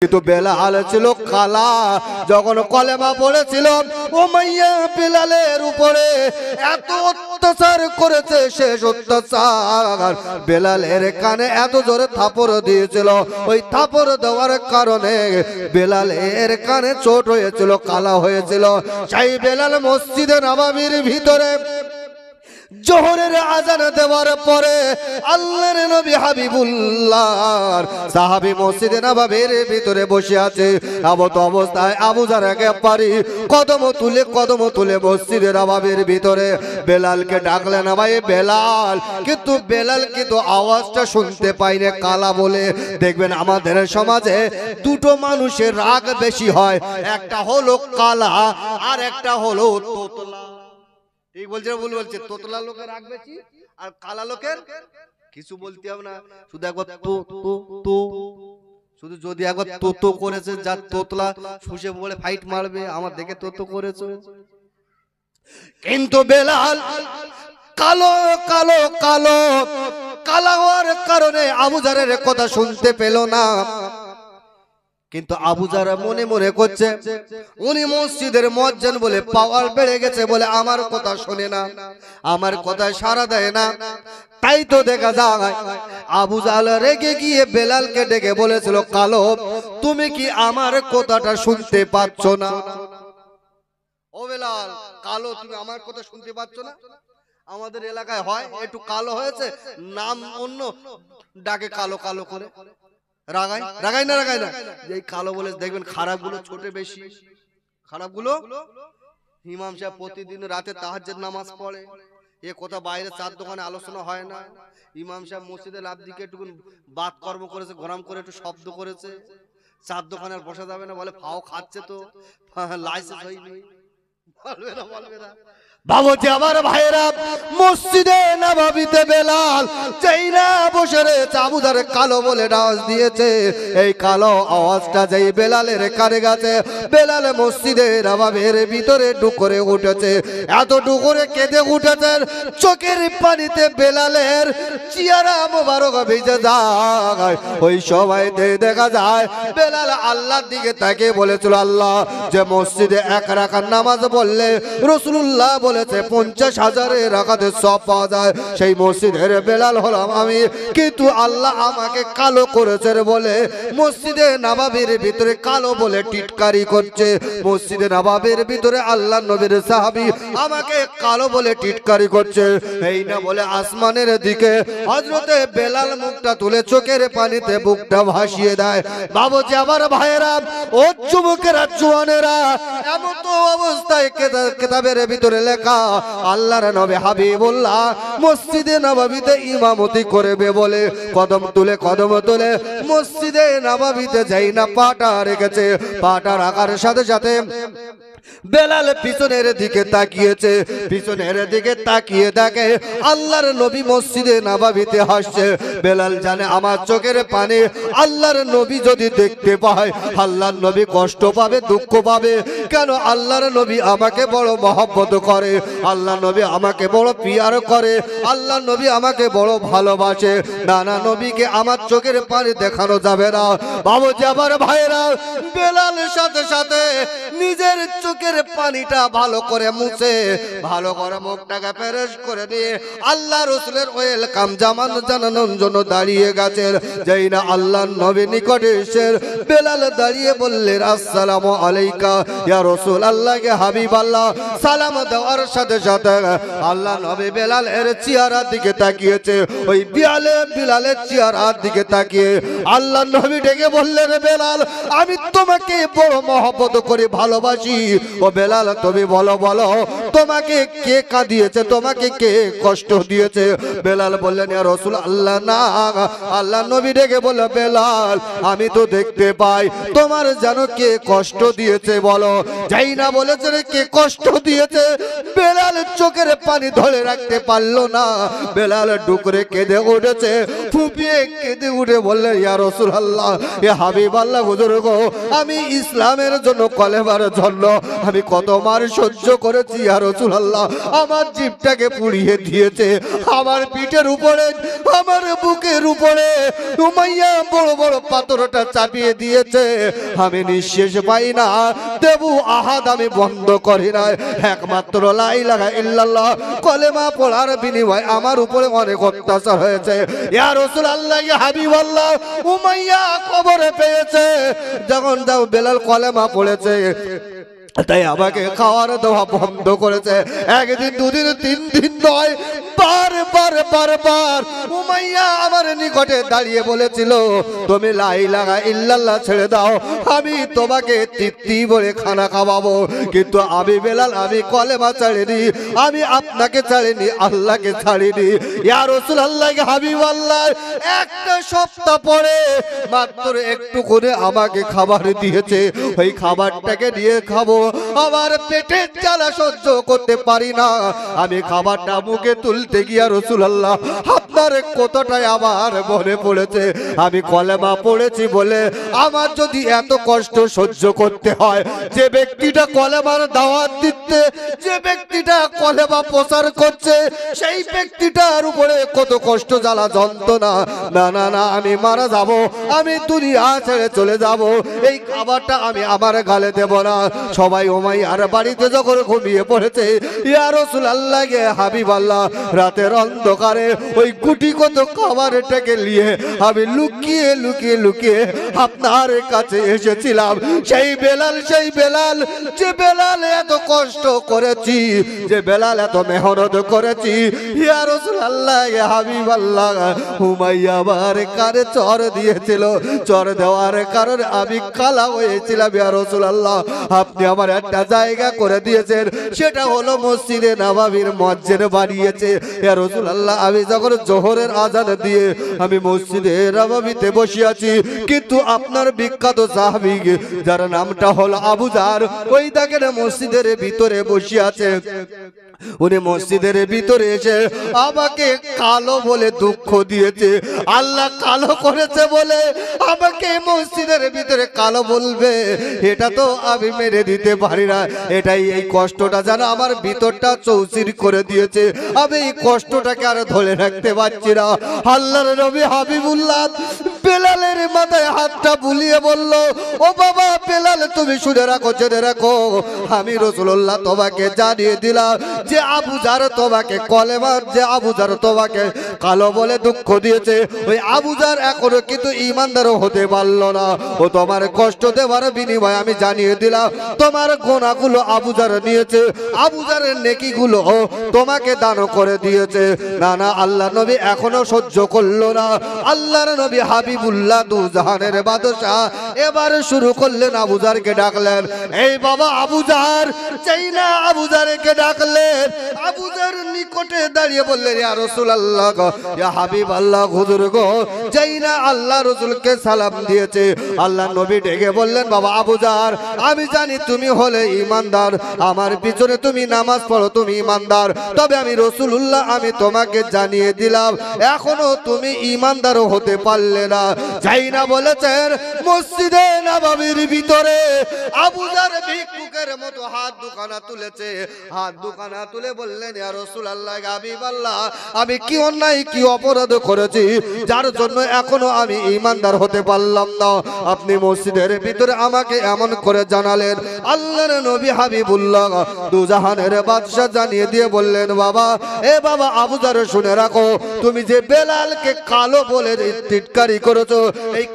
কিন্তু বেলাল ছিল কালা। যখন কলেমা পড়েছিল উমাইয়া বেলালের উপরে এত অত্যাচার করেছে, শেষ অত্যাচার। বেলালের কানে এত জোরে থাপড় দিয়েছিল, ওই থাপড় দেওয়ার কারণে বেলালের কানে চোট হয়েছিল, কালা হয়েছিল। সেই বেলাল মসজিদে নববীর ভিতরে জোহরের আজান দেওয়ার পরে আল্লাহর নবী হাবিবুল্লাহর সাহাবী মসজিদে নববীর ভিতরে বসে আছে। এমত অবস্থায় আবু জারকে পারি কদম তুলে মসজিদে নববীর ভিতরে বেলালকে ডাকলেন, ভাই বেলাল। কিন্তু বেলাল কিন্তু আওয়াজটা শুনতে পাইনি, কালা বলে। দেখবেন আমাদের সমাজে দুটো মানুষের রাগ বেশি হয়, একটা হলো কালা আর একটা হলো তোতলা। ঠিক বলছে, ভুল বলছে? তোতলা লোকের রাগ বেশি আর কালা লোকের কিছু বলতে হবে না, শুধু একবার তো শুধু যদি একবার তো করেছে, যার তোতলা শুষে বলে ফাইট মারবে, আমার দেখে তো করেছে। কিন্তু বেলাল কালো কালো কালো কালা হওয়ার কারণে আবু জারের কথা শুনতে পেল না। কিন্তু আবু জার মনে মনে করছে উনি মসজিদের মুয়াজ্জিন বলে পাওয়ার বেড়ে গেছে বলে আমার কথা শোনে না, আমার কথায় সাড়া দেয় না। তাই তো দেখা যায় আবু জাল রেগে গিয়ে বেলালকে ডেকে বলেছিল, কালো তুমি কি আমার কথাটা শুনতে পাচ্ছ না? ও বেলাল, কালো তুমি আমার কথা শুনতে পাচ্ছ না? আমাদের এলাকায় হয় একটু কালো হয়েছে, নাম অন্য ডাকে কালো কালো করে। রাগাই না এই কালো বলে দেখবেন খারাপ গুলো ছোটে বেশি। খারাপ গুলো ইমাম সাহেব প্রতিদিন রাতে তাহাজ্জুদ নামাজ পড়ে, এ কথা বাইরে চার দোকানে আলোচনা হয় না। ইমাম সাহেব মসজিদে লাভ দিকে একটু বাত কর্ম করেছে, গরম করে একটু শব্দ করেছে, চার দোকানে আর বসা যাবে না, বলে ফাও খাচ্ছে তো লাইসেন্স হয়নি, বলবে না। বাবুজি আমার ভাইরা, মসজিদে নববীতে বেলাল যেই না বসে রয়েছে, আবু জার কালো বলে ডাক দিয়েছে। এই কালো আওয়াজটা যেই বেলালের কানে গেছে, বেলাল মসজিদে নববীর ভিতরে ডুকরে উঠেছে, এত ডুকরে কেঁদে উঠেছেন, চোখের পানিতে বেলালের চেহারা মোবারক ভিজে যায়। ওই সময়তে দেখা যায় বেলাল আল্লাহর দিকে তাকিয়ে বলেছিল, আল্লাহ, যে মসজিদে এক রাকাত নামাজ পড়লে রাসূলুল্লাহ বলেছে 50,000 রাকাতের সওয়াব পাওয়া যায়, সেই মসজিদের বেলাল হলাম আমি। কিন্তু আল্লাহ আমাকে কালো করেছে বলে মসজিদে নববীর ভিতরে কালো বলে টিটকারি করছে। মসজিদে নববীর ভিতরে আল্লাহর নবীর সাহাবী আমাকে কালো বলে টিটকারি করছে। এই না বলে আসমানের দিকে হযরতে বেলাল মুখটা তুলে চোখের পানিতে বুকটা ভাসিয়ে দেয়। বাবুজি আমার ভাইয়েরা, ও যুবকেরা, জওয়ানেরা, এমন তো অবস্থায় কিতাবের ভিতরে লেখা আল্লাহর নবী হাবিবুল্লাহ মসজিদে নববীতে ইমামতি করবে বলে কদম তুলে মসজিদে নববীতে যাই না পাটা রেখেছে। পাটা রাখার সাথে সাথে বেলাল পিছনের দিকে তাকিয়েছে, পিছনের দিকে তাকিয়ে দেখে আল্লাহর নবী মসজিদে নববীতে হাসছে। বেলাল জানে আমার চোখের পানি আল্লাহর নবী যদি দেখতে পায়, আল্লাহর নবী কষ্ট পাবে, দুঃখ পাবে। কেন? আল্লাহর নবী আমাকে বড় মহব্বত করে, আল্লাহর নবী আমাকে বড় পিয়ার করে, আল্লাহর নবী আমাকে বড় ভালোবাসে। নানা নবীকে আমার চোখের পানি দেখানো যাবে না। বাবুজি আমার ভাইরা, বেলালের সাথে সাথে নিজের চোখের পানিটা ভালো করে মুছে, ভালো করে মুখটাকে ফ্রেশ করে নিয়ে আল্লাহ রাসূলের ওয়েলকাম জানানোর জন্য দাঁড়িয়ে গেছেন। যেই না আল্লাহর নবী নিকটে এসে বেলাল দাঁড়িয়ে বললেন, আসসালামু আলাইকা ইয়া রাসূলুল্লাহ, কে হাবিব আল্লাহ। সালাম দেওয়ার সাথে সাথে আল্লাহ নবী বেলালের চেহারার দিকে তাকিয়েছে, ওই বিলালের চেহারার দিকে তাকিয়ে আল্লাহ নবী ডেকে বললেন, বেলাল, আমি তোমাকে বড় মহব্বত করে ভালোবাসি। ও বেলাল, তুমি বলো তোমাকে কে কাঁদিয়েছে, তোমাকে কে কষ্ট দিয়েছে? বেলাল বললেন, ইয়া রাসূলুল্লাহ, না। আল্লাহ নবী ডেকে বলল, বেলাল, আমি তো দেখতে পাই তোমার যেন কে কষ্ট দিয়েছে, বলো। যাই না বলেছে কে কষ্ট দিয়েছে, বেলাল চোখের পানি ধরে রাখতে পারলো না। বেলাল ডুকরে কেঁদে উঠেছে, ফুপিয়ে কেঁদে উঠে বললেন, ইয়া রাসূলুল্লাহ, ইয়া হাবিবাল্লাহ, হুজুর গো, আমি ইসলামের জন্য, কলেমার জন্য আমি কত মার সহ্য করেছি ইয়া রাসূলুল্লাহ। আমার জিভটাকে পুড়িয়ে দিয়েছে, আমার পিঠের উপরে, আমার বুকের উপরে উমাইয়া বড় বড় পাথরটা চাপিয়ে দিয়েছে, আমি নিঃশ্বাস পাই না। দেবু আহাদ আমি বন্ধ করি না, একমাত্র লা ইলাহা ইল্লাল্লাহ কলেমা পড়ার বিনিময়ে আমার উপরে অনেক অত্যাচার হয়েছে ইয়া রাসূলুল্লাহ, ইয়া হাবিবাল্লাহ। উমাইয়া খবরে পেয়েছে যখন যাও বেলাল কলেমা পড়েছে, তাই আমাকে খাওয়ার দেওয়া বন্ধ করেছে। একদিন, দুদিন, 3 দিন নয়, বারবার বারবার উমাইয়া আমার নিকটে দাঁড়িয়ে বলেছিল, তুমি লা ইলাহা ইল্লাল্লাহ ছেড়ে দাও, আমি তোমাকে তৃপ্তি বলে খানা খাওয়াবো। কিন্তু আমি বেলাল, আমি কলেমা ছাড়িনি, আমি আপনাকে ছাড়িনি, আল্লাহকে ছাড়িনি ইয়া রাসূলুল্লাহ, ইয়া হাবিবাল্লাহ। একটা সপ্তাহ পরে মাত্র একটু করে আমাকে খাবার দিয়েছে, ওই খাবারটাকে নিয়ে খাবো, আমার পেটের জ্বালা সহ্য করতে পারি না। আমি খাবারটা মুখে তুলতে গিয়া রাসূলুল্লাহ আপনার কতটাই আমার মনে পড়েছে, আমি কলেমা পড়েছি বলে আমার যদি এত কষ্ট সহ্য করতে হয়, যে ব্যক্তিটা কলেমার দাওয়াত দিতে, যে ব্যক্তিটা কলেমা প্রচার করছে, সেই ব্যক্তিটার উপরে কত কষ্ট জ্বালা যন্ত্রণা, না না না, আমি মারা যাব, আমি দুনিয়া ছেড়ে চলে যাব, এই খাবারটা আমি আমার গালে দেব না। সবাই উমাইয়ার বাড়িতে যখন ঘুমিয়ে পড়েছে, ইয়া রাসূলুল্লাহ, ইয়া হাবিবাল্লাহ, রাতের অন্ধকারে ওই গুটি কত খাবারটাকে নিয়ে আমি লুকিয়ে লুকিয়ে লুকিয়ে আপনার কাছে এসেছিলাম। সেই বেলাল, সেই বেলাল, যে বেলাল এত কষ্ট করেছি, যে বেলাল এত মেহনত করেছি, ইয়া রাসূলুল্লাহ, ইয়া হাবিবাল্লাহ, উমাইয়া আমার কানে চর দিয়েছিল, চর দেওয়ার কারণে আমি কালা হয়েছিলাম ইয়া রাসূলুল্লাহ। আপনি আমার একটা জায়গা করে দিয়েছেন, সেটা হলো মসজিদে নববীর মসজিদ বানিয়েছে ইয়া রাসূলুল্লাহ। আমি যখন জোহরের আযান দিয়ে আমি মসজিদে নববীতে বসে আছি, কিন্তু আপনার বিখ্যাত সাহাবী যার নামটা হলো আবু যার, ওই দেখেন মসজিদের ভিতরে বসে আছে। উনি মসজিদের ভিতরে এসে আমাকে কালো বলে দুঃখ দিয়েছে। আল্লাহ কালো করেছে বলে আমাকে মসজিদের ভিতরে কালো বলবে, এটা তো আমি মেনে দিতে পারি না। এটাই, এই কষ্টটা যেন আমার ভিতরটা চৌচির করে দিয়েছে, আমি এই কষ্টটাকে আর ধরে রাখতে পারছি না। আল্লাহর নবী হাবিবুল্লাহ বেলালের মাথায় হাতটা বুলিয়ে বলল, ও বাবা বেলাল, তুমি শুনে রাখো, জেনে রাখো, আমি রাসূলুল্লাহ তোমাকে জানিয়ে দিলাম যে আবু যার তোমাকে কলেমা, যে আবু যার তোমাকে কালো বলে দুঃখ দিয়েছে, ওই আবু যার এখনো কিন্তু ঈমানদারও হতে পারলো না। ও তোমার কষ্ট দেওয়ার বিনিময়ে আমি জানিয়ে দিলাম, তোমার গুনাহগুলো আবু যার নিয়েছে, আবু যারের নেকিগুলো তোমাকে দান করে দিয়েছে। না না, আল্লাহ নবী এখনো সহ্য করলো না। আল্লাহর নবী হাবিবুল্লাহ দু জাহানের বাদশা এবার শুরু করলেন, আবু যারকে ডাকলেন, এই বাবা আবু যার, চাই না আবু যারকে ডাকলেন। আবু যার নিকটে দাঁড়িয়ে বললেন, ইয়া রাসূলুল্লাহ, ইয়া হাবিবাল্লাহ, হুজুর গো, চাই না আল্লাহ রাসূলকে সালাম দিয়েছে। আল্লাহ নবী ডেকে বললেন, বাবা আবু যার, আমি জানি তুমি হলে ঈমানদার, আমার পিছনে তুমি নামাজ পড়ো, তুমি ঈমানদার, তবে আমি রাসূলুল্লাহ, আমি তোমাকে জানিয়ে দিলাম এখনো তুমি ঈমানদারও হতে পারলে না। যাই না বলেছেন মসজিদে নববীর ভিতরে আবু যার ভিক্ষুকের মতো হাত দুখানা তুলেছে, হাত দুখানা তুলে বললেন, ইয়া রাসূলুল্লাহ, হাবিবাল্লাহ, আমি কি অন্যায়, কি অপরাধ করেছি যার জন্য এখনো আমি ঈমানদার হতে পারলাম না? আপনি মসজিদের ভিতরে আমাকে এমন করে জানালেন। আল্লাহর নবী হাবিবুল্লাহ দু জাহানের বাদশা জানিয়ে দিয়ে বললেন, বাবা, এ বাবা আবু যার, শুনে রাখো, তুমি যে বেলালকে কালো বলে টিটকারি করেছো, এই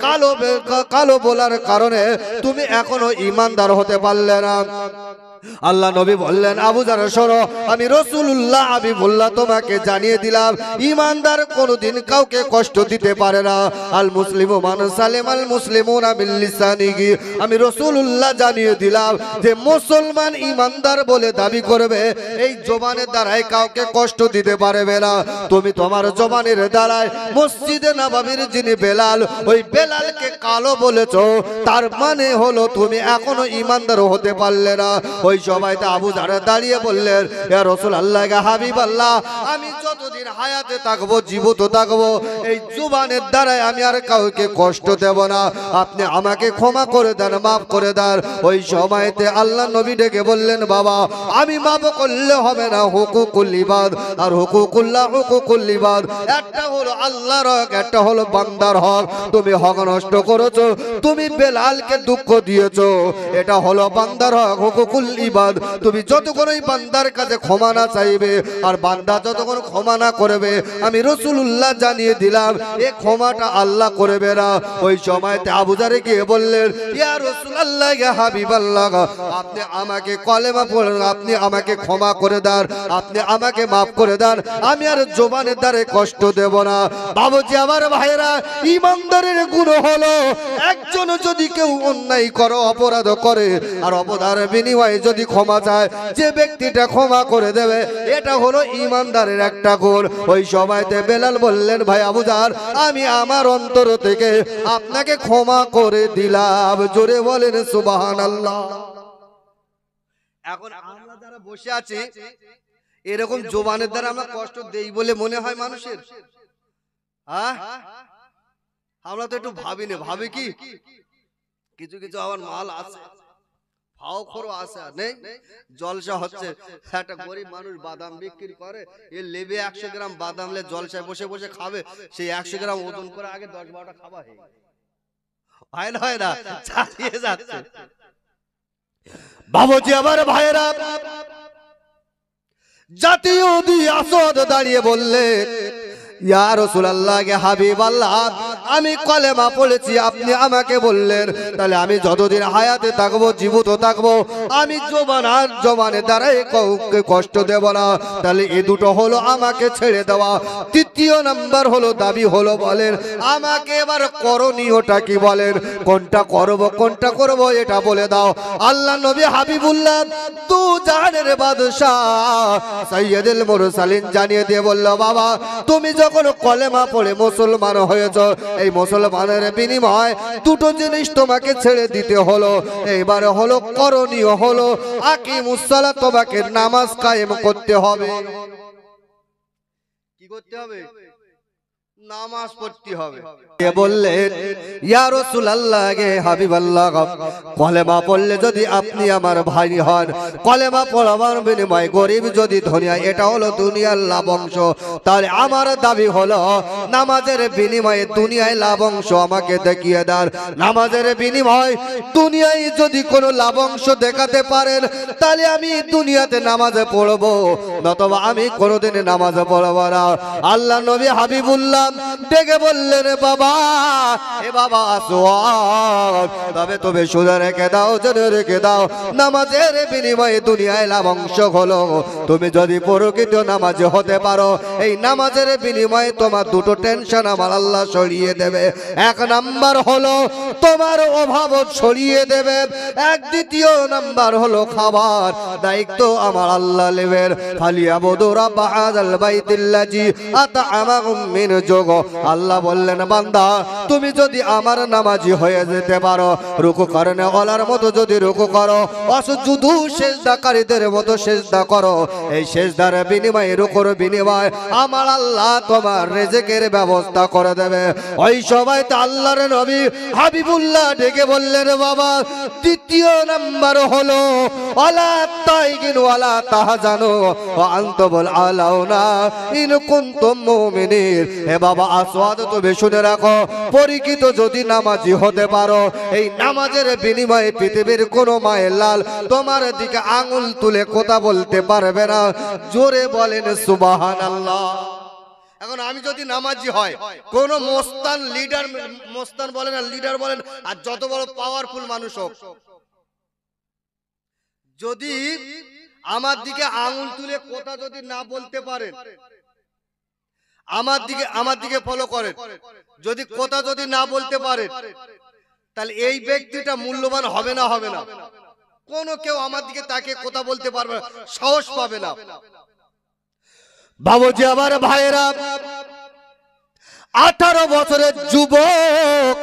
কালো বলার কারণে তুমি এখনো ঈমানদার হতে পারলে না। আল্লাহ নবী বললেন, আবু যার শোনো, আমি রাসূলুল্লাহ হাবিবুল্লাহ তোমাকে জানিয়ে দিলাম, ঈমানদার কোনোদিন কাউকে কষ্ট দিতে পারে না। আল মুসলিমু মান সালিমাল মুসলিমুনা বিল লিসানিহি, আমি রাসূলুল্লাহ জানিয়ে দিলাম যে মুসলমান ঈমানদার বলে দাবি করবে, এই জবানের দ্বারাই কাউকে কষ্ট দিতে পারবে না। তুমি তোমার জবানের দ্বারাই মসজিদে নববীর যিনি বেলাল, ওই বেলালকে কালো বলেছো, তার মানে হলো তুমি এখনো ঈমানদার হতে পারলে না। ওই সময়তে আবু যার দাঁড়িয়ে বললেন, ইয়া রাসূলুল্লাহ, ইয়া হাবিবাল্লাহ, আমি যতদিন যতদিন হায়াতে থাকবো, জীবিত থাকবো, এই জুবানের দ্বারাই আমি আর কাউকে কষ্ট দেব না। আপনি আমাকে ক্ষমা করে দেন, মাফ করে দেন। ওই সময়তে আল্লাহ নবী ডেকে বললেন, বাবা আমি মাফ করলে হবে না, হুকুকুল ইবাদ আর হুকুকুল্লাহ হুকুকুল ইবাদ। একটা হলো আল্লাহর হক, একটা হলো বান্দার হক। তুমি হক নষ্ট করেছো, তুমি বেলালকে দুঃখ দিয়েছো, এটা হলো বান্দার হক, হুকুকুল ইবাদ। তুমি যতক্ষণ ওই বান্দার কাছে ক্ষমা না চাইবে আর বান্দা যতক্ষণ ক্ষমা না করবে, আমি রাসূলুল্লাহ জানিয়ে দিলাম এই ক্ষমাটা আল্লাহ করবে না। ওই সময়তে আবু যার গিয়ে বললেন, ইয়া রাসূলুল্লাহ, ইয়া হাবিবাল্লাহ, আপনি আমাকে কলেমা পড়েন, আপনি আমাকে ক্ষমা করে দেন, আপনি আমাকে মাফ করে দেন, আমি আর জবানের দ্বারে কষ্ট দেব না। বাবুজি আমার ভাইরা, ইমানদারের গুণ হলো একজন যদি কেউ অন্যায় করে, অপরাধ করে আর অপরাধের বিনিময়ে যদি ক্ষমা চায়, যে ব্যক্তিটা ক্ষমা করে দেবে, এটা হলো ইমানদারের একটা গুণ। ওই সময়তে বেলাল বললেন, ভাই আবু যার, আমি আমার অন্তর থেকে আপনাকে ক্ষমা করে দিলাম। জোরে বলেন সুবহানাল্লাহ। এখন আমরা যারা বসে আছি, এরকম জবানের দ্বারা আমরা কষ্ট দেই বলে মনে হয় মানুষের? হ্যাঁ, আমরা তো একটু ভাবি না, ভাবি কি কিছু কিছু আবার মাল আছে, ফাও খরো আছে, নেই জলসা হচ্ছে, একটা গরিব মানুষ বাদাম বিক্রি করে, এ লেবে 100 গ্রাম বাদাম লে জলসায় বসে বসে খাবে, সেই 100 গ্রাম ওজন করে আগে 10-12টা খাওয়া হয় না, হয় না, চালিয়ে যাচ্ছে। বাবুজি আমার ভাইরা, জাতীয় আসাদ দাঁড়িয়ে বললে, ইয়া রাসূলুল্লাহ, ইয়া হাবিবাল্লাহ, আমি কলেমা পড়েছি, আপনি আমাকে বললেন, তাহলে আমি যতদিন হায়াতে থাকবো, জীবিত থাকবো, আমি জবানের দ্বারাই কাউকে কষ্ট দেব না। তাহলে এই দুটো হলো আমাকে ছেড়ে দেওয়া। তৃতীয় নাম্বার হলো দাবি হলো, বলেন আমাকে এবার করণীয়টা কি, বলেন কোনটা করব কোনটা করব এটা বলে দাও। আল্লাহ নবী হাবিবুল্লাহ দু জাহানের বাদশা সাইয়্যিদুল মুরসালিন জানিয়ে দিয়ে বলল, বাবা তুমি যখন কলেমা পড়ে মুসলমান হয়েছ, এই মুসলমানের বিনিময় দুটো জিনিস তোমাকে ছেড়ে দিতে হলো। এইবারে হলো করণীয় হলো আকিমুস সালাত, তোমাকে নামাজ কায়েম করতে হবে। কি করতে হবে? নামাজ পড়তে হবে। কে বললেন, ইয়া রাসূলুল্লাহ, গে হাবিবাল্লাহ, কলেমা পড়লে যদি আপনি আমার ভাই হন, কলেমা পড়ার বিনিময়ে গরিব যদি ধনী হয়, এটা হলো দুনিয়ার লাভ অংশ। তাহলে আমার দাবি হলো নামাজের বিনিময়ে দুনিয়ায় লাভ অংশ আমাকে দেখিয়ে দেন। নামাজের বিনিময়ে দুনিয়ায় যদি কোনো লাভ অংশ দেখাতে পারেন, তাহলে আমি দুনিয়াতে নামাজে পড়বো, নতুবা আমি কোনোদিন নামাজে পড়বো না। আল্লাহ নবী হাবিবুল্লাহ ডেকে বললেন, বাবা এ বাবা আসওয়াদ, তবে তুমি শুনে রেখে দাও, জেনে রেখে দাও, নামাজের বিনিময়ে দুনিয়ায় লাভ অংশ হলো তুমি যদি প্রকৃত নামাজি হতে পারো, এই নামাজের বিনিময়ে তোমার দুটো টেনশন আমার আল্লাহ সরিয়ে দেবে। এক নাম্বার হলো তোমার অভাব সরিয়ে দেবে, এক দ্বিতীয় নাম্বার হলো খাবার দায়িত্ব আমার আল্লাহ নেবেন। ফালিয়াবুদু রাব্ব হাযাল বাইতিল্লাযী আত'আমাহুম মিন জুগ। আল্লাহ বললেন, বান্দা তুমি যদি আমার নামাজি হয়ে যেতে পারো, রুকু করনে ওলার মতো যদি রুকু করো, অসুজুদু সিজদাকারীদের মতো সিজদা করো, এই সিজদার বিনিময়ে রুকুর বিনিময়ে আমার আল্লাহ তোমার রিজিকের ব্যবস্থা করে দেবে। ওই সময়তে আল্লাহর নবী হাবিবুল্লাহ ডেকে বললেন, বাবা দ্বিতীয় নাম্বার হলো ওয়ালা তাইগিন ওয়ালা তাহজানু ওয়া আনতুমুল আলাউনা ইন কুনতুম মুমিনিন। হে বাবা আসওয়াদ, তুমি শুনে রাখো, পরিচিত যদি নামাজি হতে পারো, এই নামাজের বিনিময়ে পৃথিবীর কোনো মায়ের লাল তোমার দিকে আঙুল তুলে কথা বলতে পারবে না। জোরে বলেন সুবহানাল্লাহ। এখন আমি যদি নামাজি হয়, কোন মোস্তান লিডার, মোস্তান বলেন আর লিডার বলেন আর যত বড় পাওয়ারফুল মানুষ হোক, যদি আমার দিকে আঙুল তুলে কথা যদি না বলতে পারেন, আমার দিকে ফলো করেন, যদি কথা যদি না বলতে পারে, তাহলে এই ব্যক্তিটা মূল্যবান হবে না, হবে না? কোন কেউ আমার দিকে তাকে কথা বলতে পারবে না, সাহস পাবে না। বাবুজি আমার ভাইয়েরা, 18 বছরের যুবক,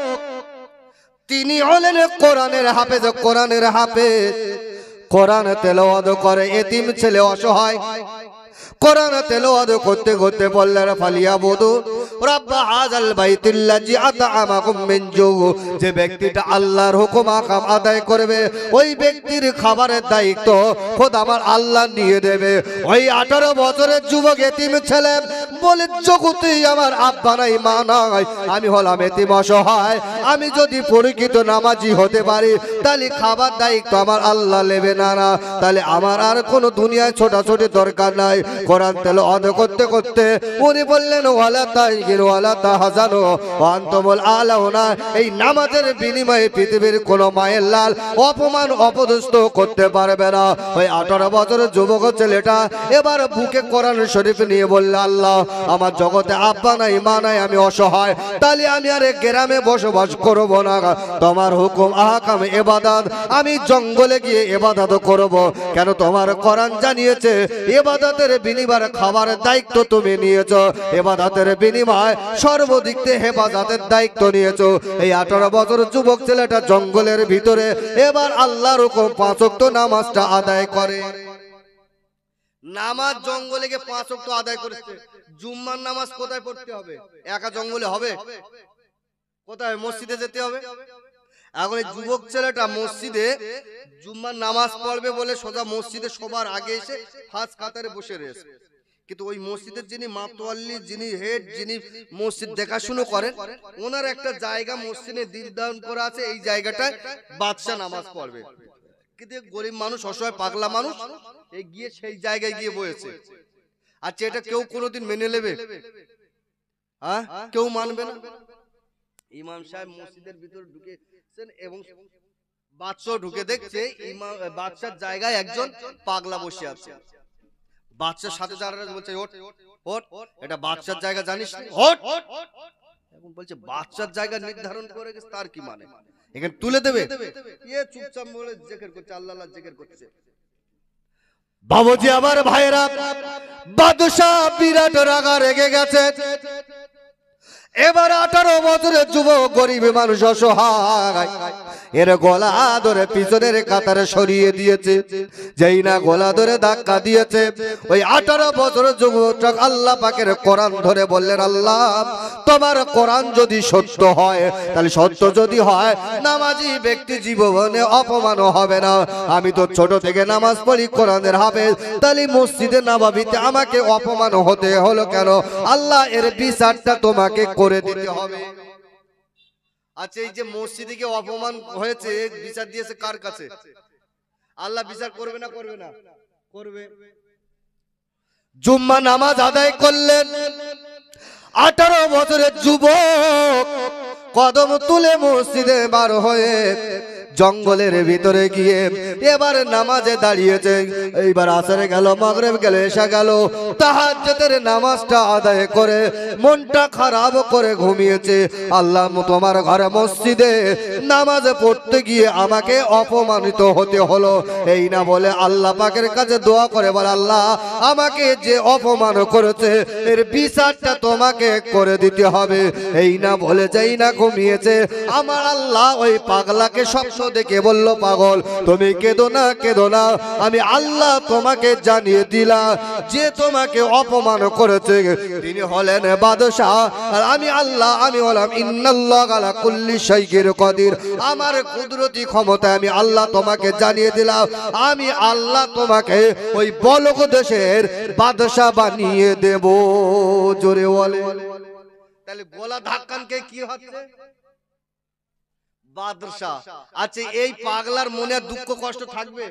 তিনি হলেন কোরআনের হাফেজ। কোরআনের হাফেজ, কোরআন তেলাওয়াত করে, এতিম ছেলে, অসহায়, কোরআন তেলাওয়াত করতে করতে বললেন ফালিয়াবুদু রাব্বা হাযাল বাইতিল্লাযী আত'আমাকুম মিন জু। যে ব্যক্তিটা আল্লাহর হুকুম আহকাম আদায় করবে ওই ব্যক্তির খাবারের দায়িত্ব খোদ আমার আল্লাহ নিয়ে দেবে। ওই 18 বছরের যুবক এতিম ছেলে বলে, জগতে আমার আব্বা নাই মা নাই, আমি হলাম এতিম অসহায়, আমি যদি পরিচিত নামাজি হতে পারি তাহলে খাবার দায়িত্ব আমার আল্লাহ নেবে না। তাহলে আমার আর কোনো দুনিয়ায় ছোটাছুটি দরকার নাই। কোরআন তেলাওয়াত করতে করতে উনি বললেন ওয়ালা তাহিনু ওয়ালা তাহজানু ওয়া আনতুমুল আলাউনা। এই নামাজের বিনিময়ে পৃথিবীর কোনো মায়ের লাল অপমান অপদস্থ করতে পারবে না। ওই 18 বছরের যুবক ছেলেটা এবার বুকে কোরআন শরীফ নিয়ে বলল, আল্লাহ আমার জগতে আব্বা নাই মা নাই, আমি অসহায়, তাহলে আমি আর গ্রামে বসবাস করব না। তোমার হুকুম আহকাম ইবাদত আমি জঙ্গলে গিয়ে ইবাদত করব। কেন? তোমার কোরআন জানিয়েছে ইবাদতের বিনিময়ে খাবারের দায়িত্ব তুমি নিয়েছো, ইবাদতের বিনিময়ে সর্বদিক থেকে হেফাজতের দায়িত্ব নিয়েছো। এই 18 বছর যুবক ছেলেটা জঙ্গলের ভিতরে এবার আল্লাহর হুকুম 5 ওয়াক্ত নামাজটা আদায় করে। নামাজ জঙ্গলে গিয়ে 5 ওয়াক্ত আদায় করেছে। জুম্মার নামাজ কোথায় পড়তে হবে? একা জঙ্গলে হবে? কোথায়? মসজিদে যেতে হবে। এখন এই যুবক ছেলেটা মসজিদে জুম্মার নামাজ পড়বে বলে সোজা মসজিদে সবার আগে এসে ফার্স্ট কাতারে বসে রয়েছে। কিন্তু ওই মসজিদের যিনি মাতোয়াল্লি, যিনি হেড, যিনি মসজিদ দেখাশুনো করেন, ওনার একটা জায়গা মসজিদে নির্ধারণ করা আছে, এই জায়গাটায় বাদশা নামাজ পড়বে। কিন্তু গরিব মানুষ, অসহায় পাগলা মানুষ এই গিয়ে সেই জায়গায় গিয়ে বসেছে। আচ্ছা, এটা কেউ কোনোদিন মেনে নেবে? হ্যাঁ, কেউ মানবে না। ইমাম সাহেব মসজিদের ভিতরে ঢুকেছেন এবং বাদশা ঢুকে দেখছে ইমাম বাদশার জায়গায় একজন পাগলা বসে আছে। বাদশার সাথে যারা বলছে ওঠ ওঠ, এটা বাদশার জায়গা জানিস না, ওঠ। এখন বলছে বাদশার জায়গা নির্ধারণ করে গেছে, তার কি মানে? এখানে তুলে দেবে? এ চুপচাপ বলে জিকির করছে, আল্লাহ আল্লাহ জিকির করছে। বাবুজি আমার ভাইরা, বাদশা বিরাট রাগা রেগে গেছে। এবার 18 বছরের যুবক গরিব মানুষ অসহায়, এর গলা ধরে পিছনের কাতারে সরিয়ে দিয়েছে। যেই না গলা ধরে ধাক্কা দিয়েছে, ওই 18 বছরের যুবক আল্লাহ পাকের কোরআন ধরে বললেন, আল্লাহ তোমার কোরআন যদি সত্য হয়, তাহলে সত্য যদি হয় নামাজি ব্যক্তি জীবনে অপমান হবে না। আমি তো ছোট থেকে নামাজ পড়ি, কোরআনের হাফেজ, তাহলে মসজিদে নববীতে আমাকে অপমান হতে হলো কেন? আল্লাহ এর বিচারটা তোমাকে করে দিতে হবে। আচ্ছা, এই যে মসজিদে গিয়ে অপমান হয়েছে, বিচার দিয়েছে কার কাছে? আল্লাহ বিচার করবে না? করবে না? করবে। জুম্মা নামাজ আদায় করলেন 18 বছরের যুবক, কদম তুলে মসজিদে বার হয়ে জঙ্গলের ভিতরে গিয়ে এবার নামাজে দাঁড়িয়েছে। এইবার আসরে গেল, মাগরিব গেল, এশা গেল, তাহাজ্জুদের নামাজটা আদায় করে মনটা খারাপ করে ঘুমিয়েছে। আল্লাহ তোমার ঘরে মসজিদে নামাজ পড়তে গিয়ে আমাকে অপমানিত হতে হলো, এই না বলে আল্লাহ পাকের কাছে দোয়া করে বলে, আল্লাহ আমাকে যে অপমান করেছে এর বিচারটা তোমাকে করে দিতে হবে। এই না বলে যাই না ঘুমিয়েছে, আমার আল্লাহ ওই পাগলাকে স্বপ্ন দেখে বলল, পাগল তুমি কেঁদো না, কেঁদো না, আমি আল্লাহ তোমাকে জানিয়ে দিলাম যে তোমাকে অপমান করেছে তিনি হলেন বাদশা, আর আমি আল্লাহ, আমি হলাম ইন্নাল্লাহু আলা কুল্লি শাইইন কাদির। আমার কুদরতি ক্ষমতা আমি আল্লাহ তোমাকে জানিয়ে দিলাম, আমি আল্লাহ তোমাকে ওই বলক দেশের বাদশা বানিয়ে দেব। জোরে বলে। তাহলে গলা ধাক্কানকে কি হচ্ছে? বাদশা। আচ্ছা, এই পাগলার মনে দুঃখ কষ্ট থাকবে?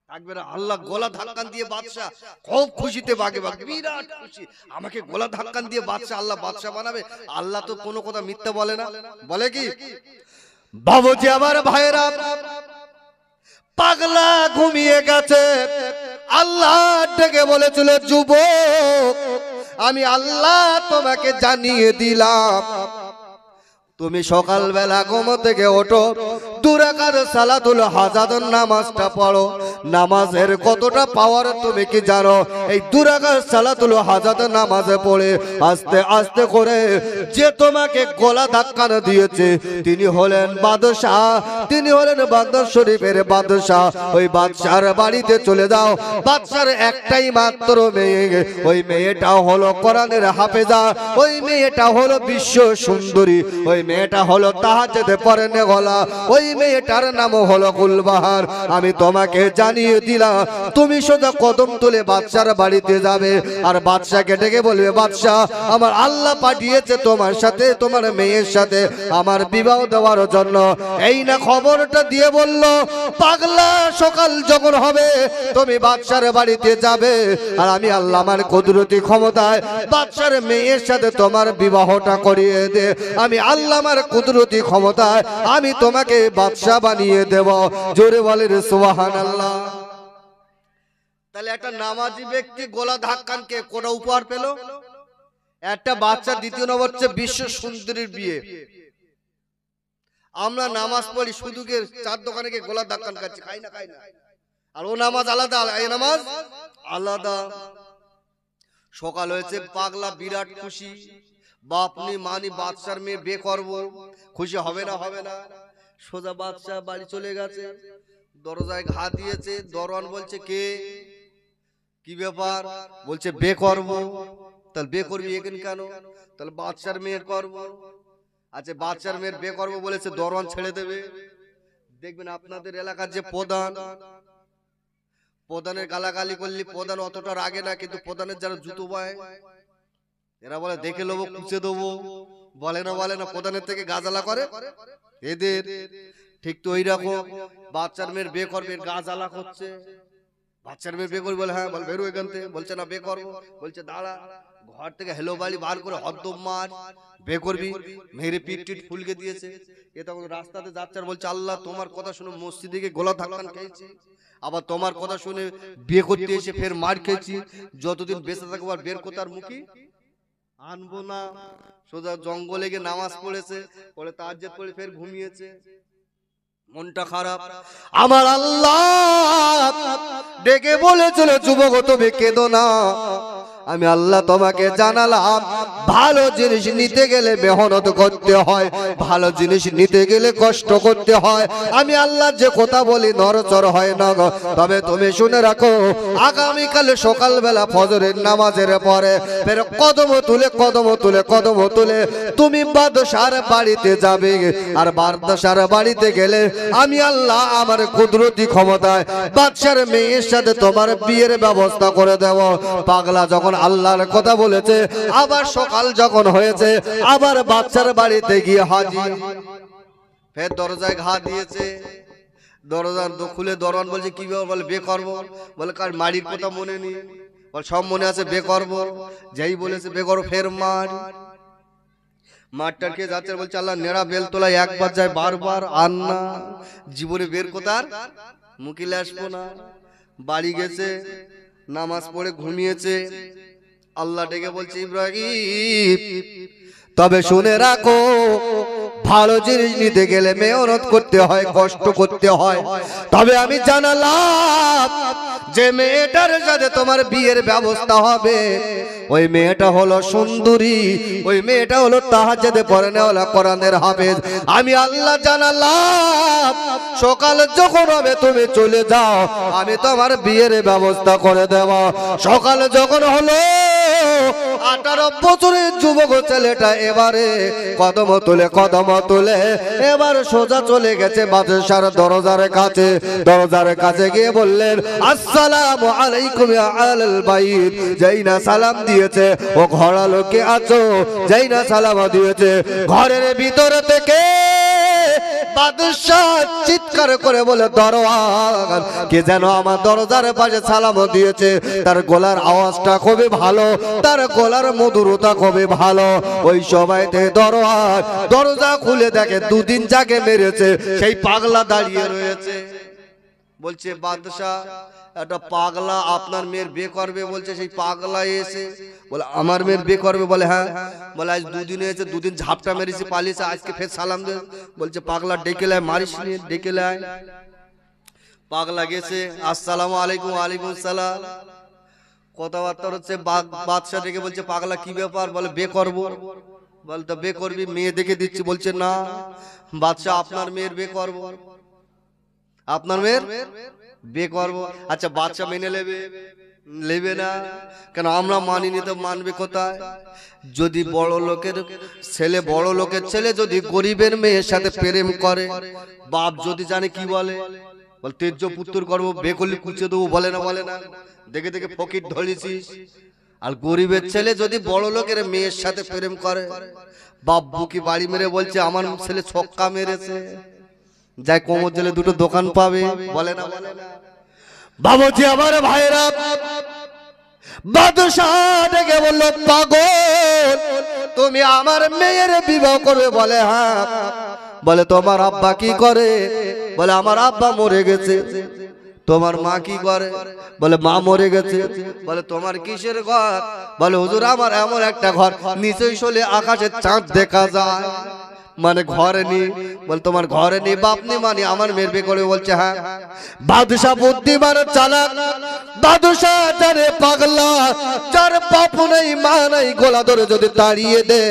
থাকবে না। আল্লাহ গলা ধাক্কান দিয়ে বাদশা খুব খুশিতে বাগে বাগে, বিরাট খুশি, আমাকে গলা ধাক্কান দিয়ে বাদশা আল্লাহ বাদশা বানাবে। আল্লাহ তো কোনো কথা মিথ্যা বলে না, বলে কি? বাবুজি আমার ভাইরা, পাগলা ঘুমিয়ে গেছে। আল্লাহ ডেকে বলেছিল, যুবক আমি আল্লাহ তোমাকে জানিয়ে দিলাম, তুমি সকালবেলা ঘুম থেকে ওঠো, দুরাকাত সালাতুল হাজাতুন নামাজটা পড়ো। নামাজের কতটা পাওয়ার তুমি কি জানো? এই দুরাকাত সালাতুল হাজাত নামাজে পড়ে আস্তে আস্তে করে যে তোমাকে গলা ধাক্কা দিয়েছে তিনি হলেন বাদশাহ, তিনি হলেন বাগদাদ শরীফের বাদশাহ। ওই বাদশার বাড়িতে চলে যাও। বাদশার একটাই মাত্র মেয়ে, ওই মেয়েটা হলো কোরআনের হাফেজা, ওই মেয়েটা হলো বিশ্ব সুন্দরী, ওই মেয়েটা হলো তাহাজ্জুদে পড়েনে গলা, ওই মেয়েটার নাম হলো গুলবাহার। আমি তোমাকে জানিয়ে দিলাম, তুমি সোজা কদম তুলে বাদশার বাড়িতে যাবে আর বাদশাকে ডেকে বলবে, বাদশাহ আমার আল্লাহ পাঠিয়েছে তোমার সাথে, তোমার মেয়ের সাথে আমার বিবাহ দেওয়ার জন্য। এই না খবরটা দিয়ে বলল, পাগলা সকাল যখন হবে তুমি বাদশার বাড়িতে যাবে আর আমি আল্লাহ আমার কুদরতি ক্ষমতায় বাদশার মেয়ের সাথে তোমার বিবাহটা করিয়ে দে। আমি আল্লাহ আমার কুদরতি ক্ষমতায় আমি তোমাকে বাদশা বানিয়ে দেব। জোরে বলেন সুবহানাল্লাহ। তাহলে একটা নামাজি ব্যক্তি গলা ধাক্কানকে কোটা উপহার পেল? একটা বাচ্চা, দ্বিতীয় নম্বর হচ্ছে বিশ্ব সুন্দরীর বিয়ে। আমরা নামাজ পড়ি শুধু কে চার দোকানে গিয়ে গলা ধাক্কান খাচ্ছি, খাই না, আর ও নামাজ আলাদা, এই নামাজ আলাদা। সকাল হয়েছে, পাগলা বিরাট খুশি, বাপনি মানি বাদশার মেয়ে বিয়ে করবো, খুশি হবে না? হবে না। সোজা বাদশা বাড়ি চলে গেছে, দরজায় ঘা দিয়েছে। দরওয়ান বলছে, কে, কি ব্যাপার? বলছে বিয়ে করবো। তাহলে বিয়ে করবি এখানে কেন? তাহলে বাদশার মেয়ের করবো। আচ্ছা বাদশার মেয়ের বিয়ে করবো বলেছে, দরওয়ান ছেড়ে দেবে? দেখবেন আপনাদের এলাকার যে প্রধান, প্রধানের গালাগালি করলি প্রধান অতটা রাগে না, কিন্তু প্রধানের যারা জুতো পায় এরা বলে দেখে নেবো, কুচে দেবো, বলে না প্রধানের থেকে গাজালা করে এদের। ঠিক তো ওই রকম বাচ্চার মেয়ের বিয়ে করবে, গাজালা করছে। বাচ্চার মেয়ের বিয়ে করবে, বলে হ্যাঁ, বল বেরো এখান থেকে। বলছে না বিয়ে করবো। বলছে দাঁড়া, ঘর থেকে হেলো বাড়ি বার করে হদ্দম মার, বিয়ে করবি? মেরে পিট টিট ফুলকে দিয়েছে। এ তখন রাস্তাতে যাচ্ছে আর বলছে, আল্লাহ তোমার কথা শুনে মসজিদে গিয়ে গোলা ধাক্কান খেয়েছি, আবার তোমার কথা শুনে বিয়ে করতে এসে ফের মার খেয়েছি, যতদিন বেঁচে থাকবো আর বের কোথার মুখী আনবো না। সোজা জঙ্গলে গিয়ে নামাজ পড়েছে, পরে তাহাজ্জুদ পড়ে ফের ঘুমিয়েছে, মনটা খারাপ। আমার আল্লাহ ডেকে বলেছিল, যুবক তুমি কেঁদো না, আমি আল্লাহ তোমাকে জানালাম ভালো জিনিস নিতে গেলে মেহনত করতে হয়, ভালো জিনিস নিতে গেলে কষ্ট করতে হয়। আমি আল্লাহ যে কথা বলি নড়চড় হয় না। তবে তুমি শুনে রাখো, আগামীকাল সকালবেলা ফজরের নামাজের পরে ফের কদম তুলে তুমি বাদশার বাড়িতে যাবে। আর বাদশার বাড়িতে গেলে আমি আল্লাহ আমার কুদরতি ক্ষমতায় বাদশার মেয়ের সাথে তোমার বিয়ের ব্যবস্থা করে দেব। পাগলা যখন আল্লাহর কথা বলেছে, আবার সকাল যখন হয়েছে, আবার বাচ্চার বাড়িতে গিয়ে হাজির। ফের দরজায় ঘা দিয়েছে, দরজা খুলে দরওয়ান বলছে, কি ব্যাপার? বলে বিয়ে করবো। বলে কার মারির কথা মনে নেই? বলে সব মনে আছে, বিয়ে করবো। যেই বলেছে বিয়ে করবো, ফের মারটার খেয়ে যাচ্ছে। বলছে আল্লাহ নেড়া বেলতলায় একবার যায়, বারবার আর না, জীবনে বের কোথার মুকিলে আসবো না। বাড়ি গেছে, নামাজ পড়ে ঘুমিয়েছে। আল্লাহ ডেকে বলছে, ইব্রাহিম তবে শুনে রাখো, ভালো জিনিস নিতে গেলে মেহনত করতে হয়, কষ্ট করতে হয়। তবে আমি জানালাম যে মেয়েটার সাথে তোমার বিয়ের ব্যবস্থা হবে, ওই মেয়েটা হলো সুন্দরী, ওই মেয়েটা হলো তাহাজ্জুদে পড়েনেওয়ালা, কোরআনের হাফেজ। আমি আল্লাহ জানালাম সকাল যখন হবে তুমি চলে যাও, আমি তোমার বিয়ের ব্যবস্থা করে দেব। সকাল যখন হলো, 18 বছরের যুবক ছেলেটা এবারে কদম তুলে এবার সোজা চলে গেছে বাদশার দরজার কাছে গিয়ে বললেন, আসসালামু আলাইকুম ইয়া আহলাল বাইত। যেই না সালাম দিয়েছে, ও ঘোড়া লোকে আছো, যেই না সালাম দিয়েছে, ঘরের ভিতর থেকে বাদশা চিৎকার করে বলে, দরওয়ান কে যেন আমার দরজার পাশে সালাম দিয়েছে, তার গলার আওয়াজটা খুবই ভালো, তার গলার মধুরতা খুবই ভালো। ওই সময়তে দরওয়ান দরজা খুলে দেখে 2 দিন যাকে মেরেছে সেই পাগলা দাঁড়িয়ে রয়েছে। বলছে বাদশাহ একটা পাগলা আপনার মেয়ের বিয়ে করবে বলছে, সেই পাগলা এসে বলে আমার মেয়ের বিয়ে করবে, বলে হ্যাঁ, বলে আজ দুদিন এসে দুদিন ঝাপটা মেরেছি পালিয়েছে, আজকে ফের সালাম দে, বলছে পাগলা ডেকে লাই, মারিস নি, ডেকে লাই। পাগলা গেছে, আসসালামু আলাইকুম, ওয়ালাইকুম সালাম, কথাবার্তা হচ্ছে। বাদশাহ ডেকে বলছে পাগলা কি ব্যাপার, বলে বিয়ে করবো, বলতে বিয়ে করবি, মেয়ে দেখে দিচ্ছি, বলছে না বাদশাহ আপনার মেয়ের বিয়ে করবো, আপনার মেয়ের বিয়ে করবো। আচ্ছা বাদশাহ মেনে নেবে না কেন, আমরা মানিনি তো মানবে কোথায়? যদি বড় লোকের ছেলে, বড় লোকের ছেলে যদি গরিবের মেয়ের সাথে প্রেম করে, বাপ যদি জানে কি বলে, বল তেজ্য পুত্র করবো, বিয়ে করলে কুচে দেবো, বলে না, বলে না, দেখে দেখে ফকির ধরেছিস। আর গরিবের ছেলে যদি বড় লোকের মেয়ের সাথে প্রেম করে, বাপ বুকি বাড়ি মেরে বলছে আমার ছেলে ছক্কা মেরেছে, যাই কোমর জেলে দুটো দোকান পাবে, বলে না, বলে না। বাবুজি আমার ভাইরা, বাদশাহ ডেকে বলল পাগল তুমি আমার মেয়ের বিবাহ করবে, বলে হ্যাঁ, বলে তোমার আব্বা কি করে, বলে আমার আব্বা মরে গেছে। তোমার মা কি করে, বলে মা মরে গেছে। বলে তোমার কিসের ঘর, বলে হুজুর আমার এমন একটা ঘর নিচেই শোলে আকাশের চাঁদ দেখা যায়, মানে ঘরে নেই। বলে তোমার ঘরে নেই, বাপ নেই, মানে আমার মেয়ের বিয়ে করে, বলছে হ্যাঁ। বাদশাহ বুদ্ধিমান চালাক, বাদশাহ জানে পাগলা যার বাপ নেই মা নেই গলা ধরে যদি তাড়িয়ে দে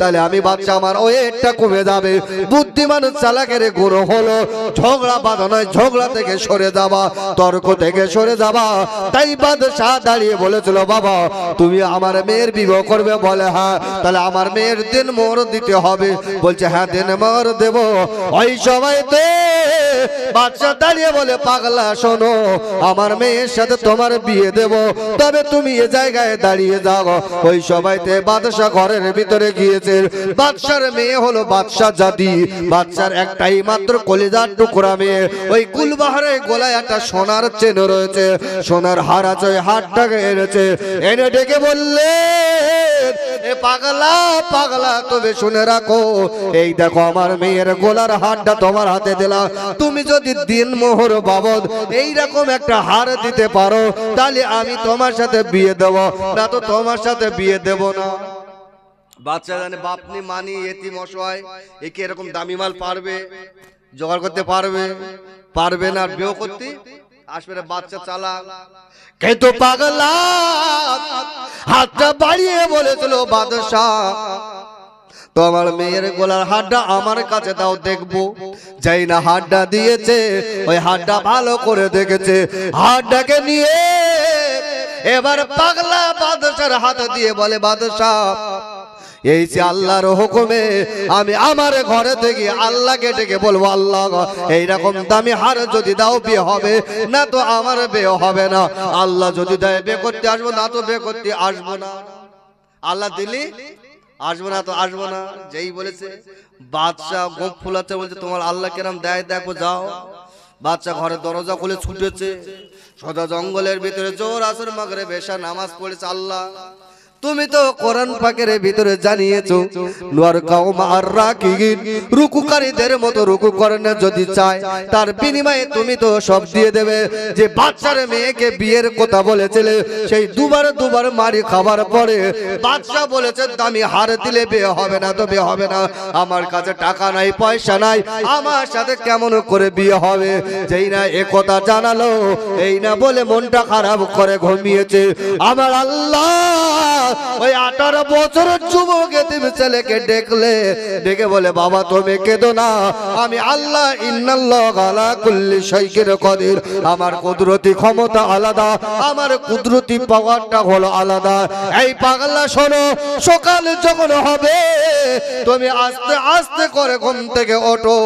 তাহলে আমি বাচ্চা আমার ওয়েটটা কমে যাবে। বুদ্ধিমান চালাকের গুণ হলো ঝগড়া বাঁধা নয়, ঝগড়া থেকে সরে যাবা, তর্ক থেকে সরে যাবা। তাই বাদশাহ দাঁড়িয়ে বলেছিল বাবা তুমি আমার মেয়ের বিবাহ করবে, বলে হ্যাঁ, তাহলে আমার মেয়ের দিন মোহর দিতে হবে, বলছে হ্যাঁ দিন মোহর দেব। ওই সময়তে বাদশাহ দাঁড়িয়ে বলে পাগলা শোনো আমার মেয়ের সাথে তোমার বিয়ে দেব, তবে তুমি এ জায়গায় দাঁড়িয়ে যাও। ওই সময়তে বাদশাহ ঘরের ভিতরে গিয়েছে। বাদশার মেয়ে হলো বাদশাহ জাদি, বাদশার একটাই মাত্র কলিজার টুকরা মেয়ে। ওই কুলবাহারের গলায় একটা সোনার চেন রয়েছে, সোনার হার আছে, হারটাকে এনেছে, এনে ডেকে বললে এ পাগলা পাগলা তবে শুনে রাখো, এই দেখো আমার মেয়ের গলার হারটা তোমার হাতে দিলাম, তুমি যদি দিন মোহর বাবদ এইরকম একটা হার দিতে পারো তাহলে আমি তোমার সাথে বিয়ে দেব, না তো তোমার সাথে বিয়ে দেব না। বাচ্চা জানে বাপ নেই মানি এতিম অসহায়, একে এরকম দামি মাল পারবে জোগাড় করতে পারবে না, বিয়ে করতে আসবে না। বাচ্চা চালা কিন্তু পাগলা হাতটা বাড়িয়ে বলেছিল বাদশাহ তোমার মেয়ের গলার হাড়টা আমার কাছে দাও দেখবো। যাই না হাড়টা দিয়েছে, ওই হাড়টা ভালো করে দেখেছে, হাড়টাকে নিয়ে এবার পাগলা বাদশার হাতে দিয়ে বলে বাদশাহ এই যে আল্লাহর হুকুমে আমি আমার ঘরে থেকে আল্লাহকে ডেকে বলবো আল্লাহ এইরকম দামি হার যদি দাও বিয়ে হবে, না তো আমার বিয়ে হবে না। আল্লাহ যদি দেয় বিয়ে করতে আসবো, না তো বিয়ে করতে আসবো না। আল্লাহ দিলি আসবো না তো আসবো না। যেই বলেছে বাদশাহ গোপ ফুলাচ্ছে, বলছে তোমার আল্লাহ কেরাম দেয় দেখো যাও। বাদশাহ ঘরের দরজা খুলে ছুটেছে, সোজা জঙ্গলের ভিতরে জোর আসর মাগরিব এশা নামাজ পড়েছে। আল্লাহ তুমি তো কোরআন পাকের ভিতরে জানিয়েছো নুয়ার কাওম আর রাকিন রুকুকারীদের মতো রুকু করেন যদি চায় তার বিনিময়ে তুমি তো সব দিয়ে দেবে। যে বাদশার মেয়েকে বিয়ের কথা বলেছিলে সেই দুবার মারি খাবার পরে বাদশা বলেছে দামি হার দিলে বিয়ে হবে না, তো বিয়ে হবে না, আমার কাছে টাকা নাই পয়সা নাই, আমার সাথে কেমন করে বিয়ে হবে। যেই না এ কথা জানালো, এই না বলে মনটা খারাপ করে ঘুমিয়েছে। আমার আল্লাহ ওই 18 বছরের যুবক এতিম ছেলেকে ডেকে বলে বাবা তুমি কেঁদো না, আমি আল্লাহ ইন্নাল্লাহু আলা কুল্লি শাইইন কাদির, আমার কুদরতি ক্ষমতা আলাদা, আমার কুদরতি পাওয়ারটা হলো আলাদা। এই পাগলা শোনো, সকাল যখন হবে তুমি আস্তে আস্তে করে ঘুম থেকে ওঠো,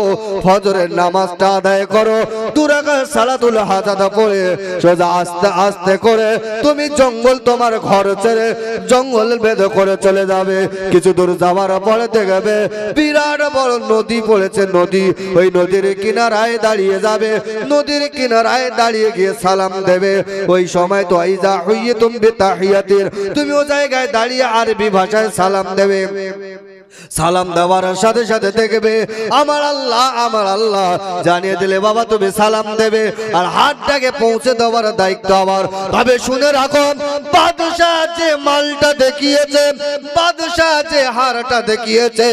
ফজরের নামাজটা আদায় করো, 2 রাকাত সালাতুল হাজাত পড়ে সোজা আস্তে আস্তে করে তুমি জঙ্গল তোমার ঘর ছেড়ে জঙ্গল বেদ করে চলে যাবে। কিছু দূর যাওয়ার পরে দেখবে বিরাট বড় নদী পড়েছে, নদী, ওই নদীর কিনারায় দাঁড়িয়ে যাবে, নদীর কিনারায় দাঁড়িয়ে গিয়ে সালাম দেবে। ওই সময় তো আইজা হইয়ে তুমি তাহিয়াতির, তুমি ও জায়গায় দাঁড়িয়ে আরবি ভাষায় সালাম দেবে। সালাম দেওয়ার সাথে সাথে দেখবে আমার আল্লাহ জানিয়ে দিলে বাবা তুমি সালাম দেবে আর হাতটাকে পৌঁছে দেওয়ার দায়িত্ব আমার। তবে শুনে রাখো, বাদশাহ যে মালটা দেখিয়েছে, বাদশাহ যে হারটা দেখিয়েছে,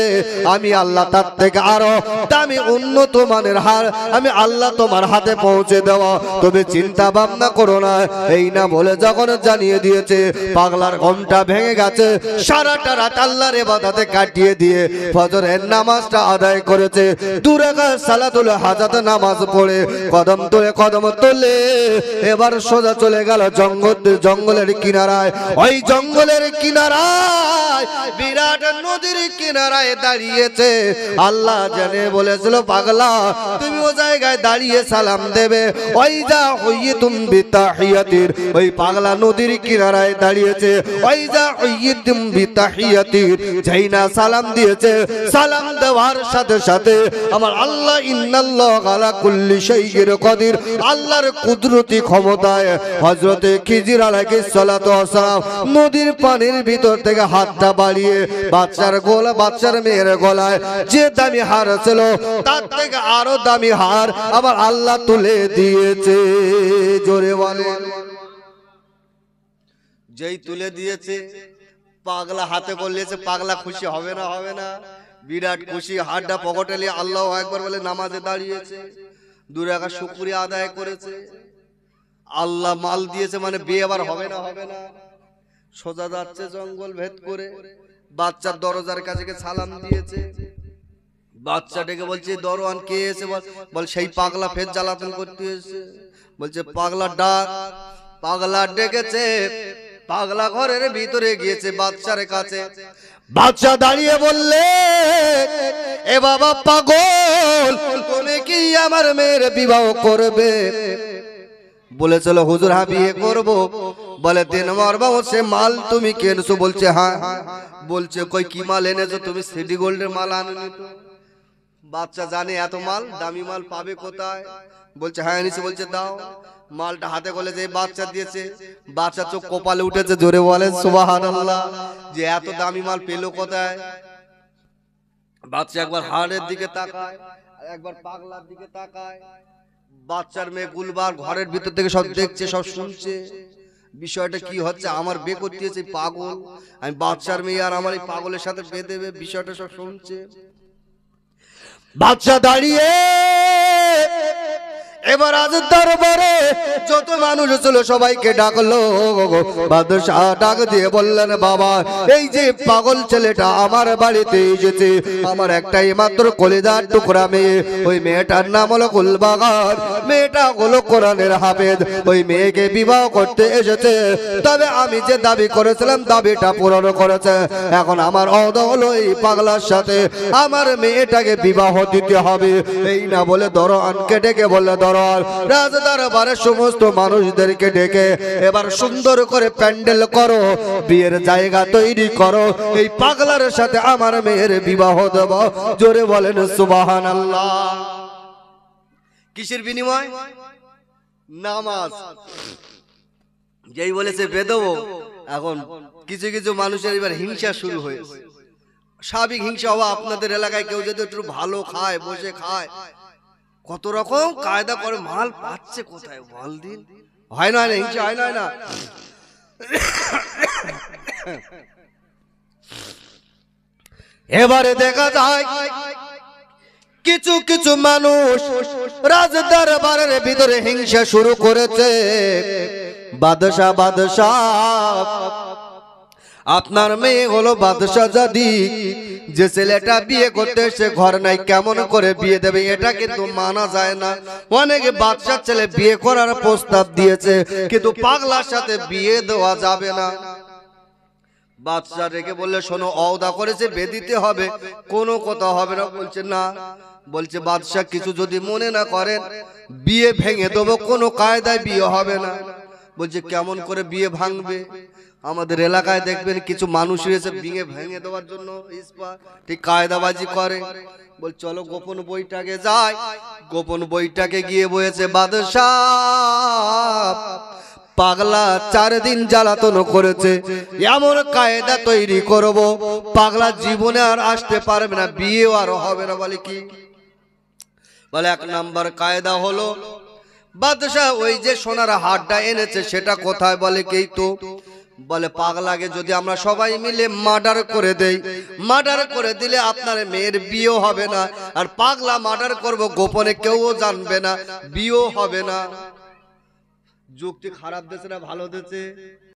আমি আল্লাহ তার থেকে আরো দামি উন্নত মানের হার আমি আল্লাহ তোমার হাতে পৌঁছে দেওয়া, তুমি চিন্তা ভাবনা করো না। এই না বলে যখন জানিয়ে দিয়েছে, পাগলার ঘুমটা ভেঙে গেছে, সারাটা রাত আল্লাহর ইবাদতে কাটিয়ে দিয়ে ফজরের নামাজটা আদায় করেছে, 2 রাকাত সালাতুল হাজাত নামাজ পড়ে কদম তুলে এবার সোজা চলে গেল জঙ্গলের কিনারায়। ওই জঙ্গলের কিনারায় বিরাট নদীর কিনারায় দাঁড়িয়েছে। আল্লাহ জানে বলেছিল, পাগলা তুমি ও জায়গায় দাঁড়িয়ে সালাম দেবে। ওই যা হুইয়িতুম বিতাহিয়াতির, ওই পাগলা নদীর কিনারায় দাঁড়িয়েছে। ওই যা হুইয়িতুম বিতাহিয়াতির, যাইনা সালাম দিয়েছে। সালাম দেওয়ার সাথে সাথে আমার আল্লাহ ইন্নাল্লাহু আলা কুল্লি শাইইন কাদির, আল্লাহর কুদরতি ক্ষমতায় হযরতে খিজির আলাইহিস সালাতু ওয়াস সালাম নদীর পানির ভিতর থেকে হাতটা বাড়িয়ে বাচ্চার মেয়ের গলায় যে দামি হার ছিল তার থেকে আরো দামি হার আবার আল্লাহ তুলে দিয়েছে। জোরে বলেন। যেই তুলে দিয়েছে, পাগলা হাতে করলেছে, পাগলা খুশি হবে না? হবে না? বিরাট খুশি, হাতটা পকেটে নিয়ে আল্লাহু আকবার বলে নামাজে দাঁড়িয়েছে, 2 রাকাত শুকরিয়া আদায় করেছে। আল্লাহ মাল দিয়েছে মানে বিয়ে আবার হবে না? হবে না? সোজা যাচ্ছে জঙ্গল ভেদ করে, বাচ্চার দরজার কাছে সালাম দিয়েছে। বাচ্চা ডেকে বলছে, দরওয়ান কে এসে? বল সেই পাগলা ফের জ্বালাতন করতে এসেছে। বলছে পাগলা ডাক। পাগলা ডেকেছে, পাগলা ঘরের ভিতরে গিয়েছে বাচ্চার কাছে। বাচ্চা দাঁড়িয়ে বললে, এ বাবা পাগল, তুমি কি আমার মেয়ের বিবাহ করবে? বলেছিল হুজুর হ্যাঁ বিয়ে করব। বলে দিন মারবা, সে মাল তুমি কেনছো? বলছে হ্যাঁ। বলছে কই কি মাল এনেছো তুমি? সিডি গোল্ডের মাল আননি তো। বাচ্চা জানে এত মাল, দামি মাল পাবে কোথায়? বলছে হ্যাঁ এনেছি। বলছে দাও। মালটা হাতে করে যে বাচ্চা দিয়েছে, বাচ্চা চোখ কপালে উঠেছে। জোরে বলেন সুবহানাল্লাহ। যে এত দামি মাল পেলো কোথায়? বাচ্চা একবার হাড়ের দিকে তাকায়, একবার পাগলার দিকে তাকায়। বাচ্চার মেয়ে গুলবার ঘরের ভিতর থেকে সব দেখছে, সব শুনছে। বিষয়টা কি হচ্ছে? আমার বিয়ে করতে এসে পাগল, আমি বাচ্চার মেয়ে আর আমার এই পাগলের সাথে বেঁধে দেবে, বিষয়টা সব শুনছে। বাচ্চা দাঁড়িয়ে এবার আজ দরবারে যত মানুষ ছিল সবাইকে ডাকলো। বাদশাহ ডাক দিয়ে বললেন, বাবা এই যে পাগল ছেলেটা আমার বাড়িতে এসেছে, আমার একটাই মাত্র কলিজার টুকরা মেয়ে। ওই মেয়েটার নাম হলো গুলবাগান, মেয়েটা হলো কোরআনের হাফেজ। ওই মেয়েকে বিবাহ করতে এসেছে, তবে আমি যে দাবি করেছিলাম দাবিটা পূরণ করেছে। এখন আমার অদ হলো এই পাগলার সাথে আমার মেয়েটাকে বিবাহ দিতে হবে। এই না বলে দরওয়ানকে ডেকে বললে, রাজদরবারের সমস্ত মানুষদেরকে ডেকে এবার সুন্দর করে প্যান্ডেল করো, বিয়ের জায়গা তৈরি করো, এই পাগলার সাথে আমার মেয়ের বিবাহ দেব। জোরে বলেন সুবহানাল্লাহ। কিসের বিনিময়? নামাজ। যেই বলেছে বেদবো, এখন কিছু কিছু মানুষের এবার হিংসা শুরু হয়েছে। স্বাভাবিক হিংসা হওয়া। আপনাদের এলাকায় কেউ যদি একটু ভালো খায়, বসে খায়, কত রকম কায়দা করে মাল পাচ্ছে, কোথায় মাল দিন হয় না? হিংসা হয় না? এবারে দেখা যায় কিছু কিছু মানুষ রাজদরবারের ভিতরে হিংসা শুরু করেছে। বাদশাহ আপনার মেয়ে হলো বাদশাহ জাদি, যে ছেলেটা বিয়ে করতে সে ঘর নাই, কেমন করে বিয়ে দেবে? এটা কিন্তু মানা যায় না। অনেকে বাদশার ছেলে বিয়ে করার প্রস্তাব দিয়েছে, কিন্তু পাগলার সাথে বিয়ে দেওয়া যাবে না। বাদশা রেখে বললে, শোনো ওয়াদা করেছে বেদিতে হবে, কোনো কথা হবে না। বলছে না। বলছে বাদশা কিছু যদি মনে না করেন বিয়ে ভেঙে দেবো, কোনো কায়দায় বিয়ে হবে না। বলছে কেমন করে বিয়ে ভাঙবে? আমাদের এলাকায় দেখবেন কিছু মানুষ রয়েছে বিয়ে ভেঙে দেওয়ার জন্য ঠিক কায়দাবাজি করে। বল চলো গোপন বইটাকে যাই। গোপন বইটাকে গিয়ে বয়েছে বাদশাহ, পাগলা 4 দিন জ্বালাতন করেছে, এমন কায়দা তৈরি করব পাগলা জীবনে আর আসতে পারবে না, বিয়েও আর হবে না। বলে কি? বলে 1 নাম্বার কায়দা হলো বাদশাহ ওই যে সোনার হারটা এনেছে সেটা কোথায়? বলে কি তো? বলে পাগলাকে যদি আমরা সবাই মিলে মার্ডার করে দেই, মার্ডার করে দিলে আপনার মেয়ের বিয়েও হবে না, আর পাগলা মার্ডার করব গোপনে, কেউও জানবে না, বিয়েও হবে না। যুক্তি খারাপ দেশে না ভালো দেশে?